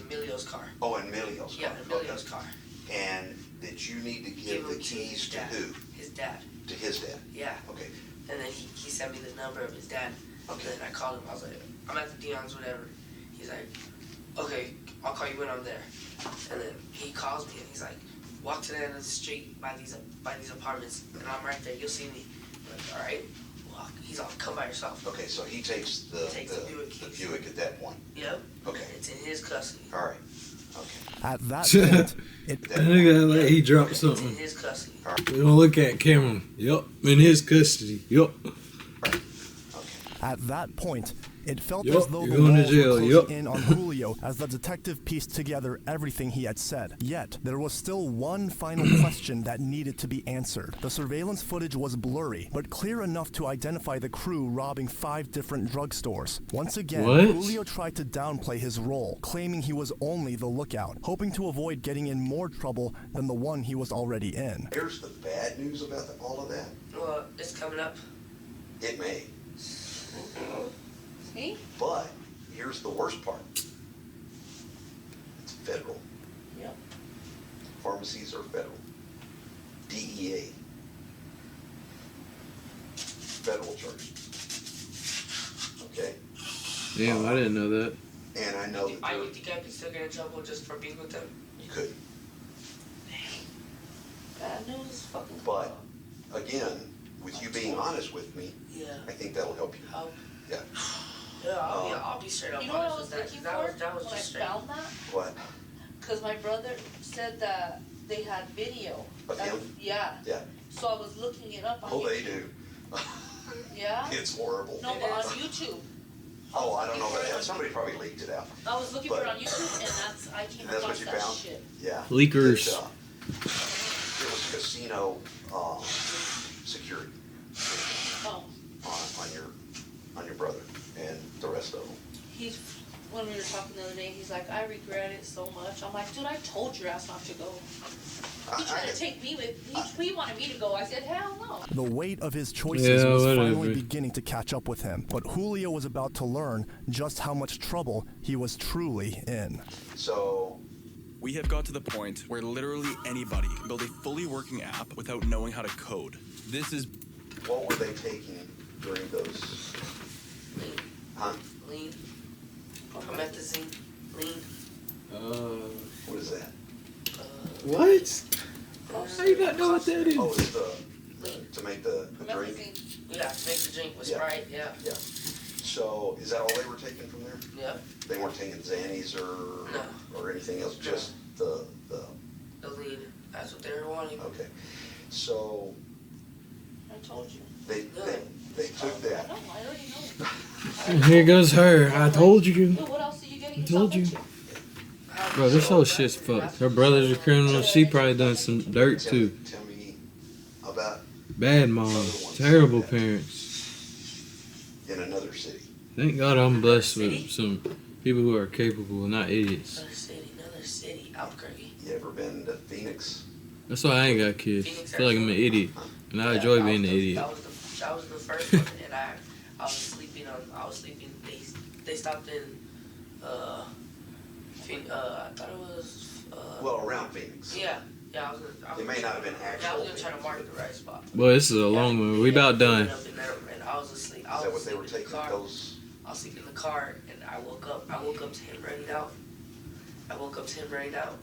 [SPEAKER 1] Emilio's car.
[SPEAKER 2] Oh, in Emilio's car.
[SPEAKER 1] Yeah, in Emilio's car.
[SPEAKER 2] And that you need to give the keys to who?
[SPEAKER 1] His dad.
[SPEAKER 2] To his dad?
[SPEAKER 1] Yeah.
[SPEAKER 2] Okay.
[SPEAKER 1] And then he sent me the number of his dad.
[SPEAKER 2] Okay.
[SPEAKER 1] And then I called him. I was like, I'm at the Dion's, whatever. He's like, okay, I'll call you when I'm there. And then he calls me and he's like, walk to the end of the street by these apartments, and I'm right there. You'll see me. I'm like, all right. Walk. He's all, come by yourself.
[SPEAKER 2] Okay, so he takes the Buick at that point.
[SPEAKER 1] Yep.
[SPEAKER 2] Okay.
[SPEAKER 1] It's in his custody.
[SPEAKER 2] All right. Okay.
[SPEAKER 4] At that point,
[SPEAKER 3] that nigga like he dropped something.
[SPEAKER 1] It's in his custody.
[SPEAKER 3] We don't look at Cameron. Yup. In his custody. Yup.
[SPEAKER 4] At that point, it felt
[SPEAKER 3] Yup,
[SPEAKER 4] as though
[SPEAKER 3] you're
[SPEAKER 4] the
[SPEAKER 3] going to
[SPEAKER 4] walls were
[SPEAKER 3] jail,
[SPEAKER 4] closing
[SPEAKER 3] yup.
[SPEAKER 4] in on Julio as the detective pieced together everything he had said. Yet, there was still one final question that needed to be answered. The surveillance footage was blurry, but clear enough to identify the crew robbing 5 different drugstores. Once again,
[SPEAKER 3] What?
[SPEAKER 4] Julio tried to downplay his role, claiming he was only the lookout, hoping to avoid getting in more trouble than the one he was already in.
[SPEAKER 2] Here's the bad news about all of that.
[SPEAKER 1] Well, it's coming up.
[SPEAKER 2] It may.
[SPEAKER 9] See?
[SPEAKER 2] But here's the worst part. It's federal.
[SPEAKER 9] Yep.
[SPEAKER 2] Pharmacies are federal. DEA. Federal charges. Okay?
[SPEAKER 3] Damn, I didn't know that.
[SPEAKER 2] And I know that
[SPEAKER 1] I think I could still get in trouble just for being with them.
[SPEAKER 2] you could.
[SPEAKER 9] Bad news is fucking.
[SPEAKER 2] But, again, with you being honest with me,
[SPEAKER 1] Yeah.
[SPEAKER 2] I think that'll help you.
[SPEAKER 1] Help.
[SPEAKER 2] Yeah.
[SPEAKER 1] Yeah, I'll be straight up
[SPEAKER 9] You know what I
[SPEAKER 1] honest
[SPEAKER 9] was
[SPEAKER 1] with
[SPEAKER 9] looking
[SPEAKER 1] that.
[SPEAKER 9] for
[SPEAKER 1] That was
[SPEAKER 9] when I
[SPEAKER 1] just straight.
[SPEAKER 9] found that?
[SPEAKER 2] What?
[SPEAKER 9] Because my brother said that they had video.
[SPEAKER 2] Of him?
[SPEAKER 9] Yeah.
[SPEAKER 2] Yeah.
[SPEAKER 9] So I was looking it up on
[SPEAKER 2] Oh,
[SPEAKER 9] YouTube.
[SPEAKER 2] they do.
[SPEAKER 9] Yeah?
[SPEAKER 2] It's horrible.
[SPEAKER 9] No, but on YouTube.
[SPEAKER 2] Oh, I don't know about that. Somebody probably leaked it out.
[SPEAKER 9] I was looking for it on YouTube, and I came
[SPEAKER 2] That's
[SPEAKER 9] across
[SPEAKER 2] what you
[SPEAKER 9] that
[SPEAKER 2] found?
[SPEAKER 9] shit.
[SPEAKER 2] Yeah.
[SPEAKER 3] Leakers.
[SPEAKER 2] It was casino security
[SPEAKER 9] Oh.
[SPEAKER 2] on your brother and the rest of them.
[SPEAKER 9] He's when we were talking the other day, he's like, I regret it so much. I'm like, dude, I told your ass not to go. He tried to take me with, he wanted me to go. I said, hell no.
[SPEAKER 4] The weight of his choices was finally beginning to catch up with him, but Julio was about to learn just how much trouble he was truly in.
[SPEAKER 2] So,
[SPEAKER 13] we have got to the point where literally anybody can build a fully working app without knowing how to code. This is...
[SPEAKER 2] What were they taking during those?
[SPEAKER 9] Lean.
[SPEAKER 2] Huh?
[SPEAKER 9] Lean. Promethazine. Lean.
[SPEAKER 2] What is that?
[SPEAKER 3] What? How you not know what that is?
[SPEAKER 2] Oh, it's to make the drink?
[SPEAKER 9] Yeah, to make the drink with Sprite, yeah.
[SPEAKER 2] Yeah. So, is that all they were taking from there?
[SPEAKER 9] Yeah.
[SPEAKER 2] They weren't taking Xannies or anything else, just the
[SPEAKER 9] lean. That's what they were wanting.
[SPEAKER 2] Okay. So,
[SPEAKER 9] I told you.
[SPEAKER 2] they took that.
[SPEAKER 9] No, I already know.
[SPEAKER 3] Here goes her. I told you.
[SPEAKER 9] Dude, what else are you getting?
[SPEAKER 3] I told you. Bro, this whole shit's fucked. Her brother's a criminal. She probably done some dirt too.
[SPEAKER 2] Tell me about
[SPEAKER 3] Bad moms. Terrible parents.
[SPEAKER 2] in another city.
[SPEAKER 3] Thank God I'm blessed with some people who are capable, not idiots.
[SPEAKER 9] Another city, Albuquerque.
[SPEAKER 2] You ever been to Phoenix?
[SPEAKER 3] That's why I ain't got kids. I feel like I'm an idiot. And I enjoy being an idiot.
[SPEAKER 9] That was the first one, and I was sleeping. They stopped in. I thought it was.
[SPEAKER 2] Well, around Phoenix.
[SPEAKER 9] Yeah.
[SPEAKER 2] It may not have been actual.
[SPEAKER 9] I was gonna try to mark the right spot.
[SPEAKER 3] Boy, this is a long one. We about done.
[SPEAKER 9] And I was asleep.
[SPEAKER 2] Is that what they were taking? Those?
[SPEAKER 9] I was sleeping in the car, and I woke up. I woke up to him running out.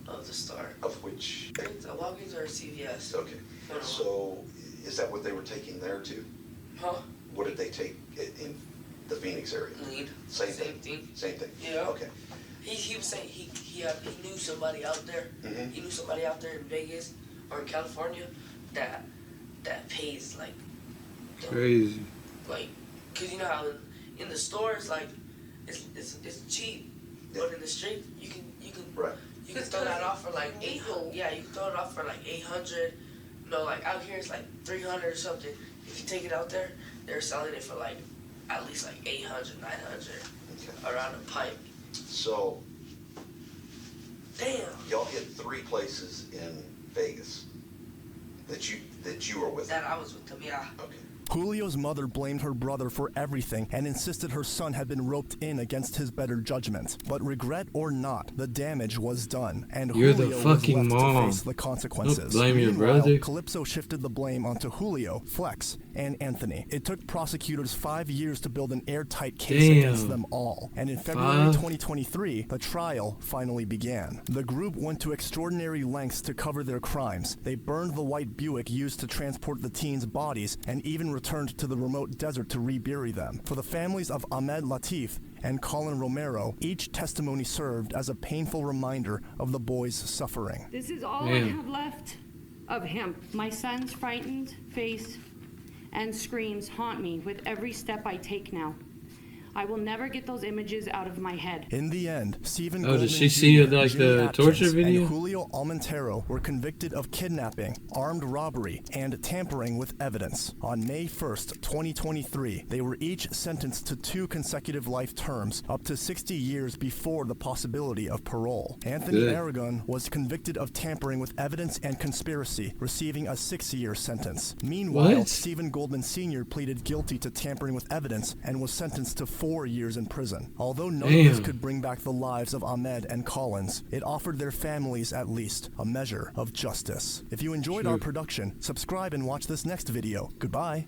[SPEAKER 9] Of the store.
[SPEAKER 2] Of which?
[SPEAKER 9] Walgreens or CVS.
[SPEAKER 2] Okay. So, is that what they were taking there too?
[SPEAKER 9] Huh?
[SPEAKER 2] What did they take in the Phoenix area?
[SPEAKER 9] Lead.
[SPEAKER 2] Same thing. Same thing.
[SPEAKER 9] Yeah.
[SPEAKER 2] Okay.
[SPEAKER 9] He was saying he knew somebody out there.
[SPEAKER 2] Mm-hmm.
[SPEAKER 9] He knew somebody out there in Vegas or in California that pays like
[SPEAKER 3] Crazy.
[SPEAKER 9] Like, cause you know how in the stores like it's cheap, but in the street you can throw that off for like 800. Yeah, you can throw it off for like 800. No, like out here it's like 300 or something. If you take it out there, they're selling it for like at least like 800, 900 around a pipe.
[SPEAKER 2] So,
[SPEAKER 9] damn,
[SPEAKER 2] y'all hit 3 places in Vegas that you were with.
[SPEAKER 9] That I was with them, yeah.
[SPEAKER 2] Okay.
[SPEAKER 4] Julio's mother blamed her brother for everything and insisted her son had been roped in against his better judgment. But regret or not, the damage was done, and
[SPEAKER 3] You're
[SPEAKER 4] Julio
[SPEAKER 3] the fucking
[SPEAKER 4] was left
[SPEAKER 3] mom.
[SPEAKER 4] to face the consequences.
[SPEAKER 3] Don't blame your
[SPEAKER 4] Meanwhile,
[SPEAKER 3] brother.
[SPEAKER 4] Calypso shifted the blame onto Julio, Flex, and Anthony. It took prosecutors 5 years to build an airtight case against them all, and in February 2023, the trial finally began. The group went to extraordinary lengths to cover their crimes. They burned the white Buick used to transport the teens' bodies and even returned to the remote desert to rebury them. For the families of Ahmed Latif and Colin Romero, each testimony served as a painful reminder of the boys' suffering.
[SPEAKER 14] This is all I have left of him. My son's frightened face and screams haunt me with every step I take now. I will never get those images out of my head.
[SPEAKER 4] In the end, Stephen
[SPEAKER 3] did she see like the torture video?
[SPEAKER 4] And Julio Almontero were convicted of kidnapping, armed robbery, and tampering with evidence. On May 1st, 2023, they were each sentenced to 2 consecutive life terms, up to 60 years before the possibility of parole. Anthony Aragon was convicted of tampering with evidence and conspiracy, receiving a 6-year sentence. Meanwhile, Stephen Goldman Sr. pleaded guilty to tampering with evidence and was sentenced to 4 years in prison. Although none of this could bring back the lives of Ahmed and Collins, it offered their families at least a measure of justice. If you enjoyed our production, subscribe and watch this next video. Goodbye.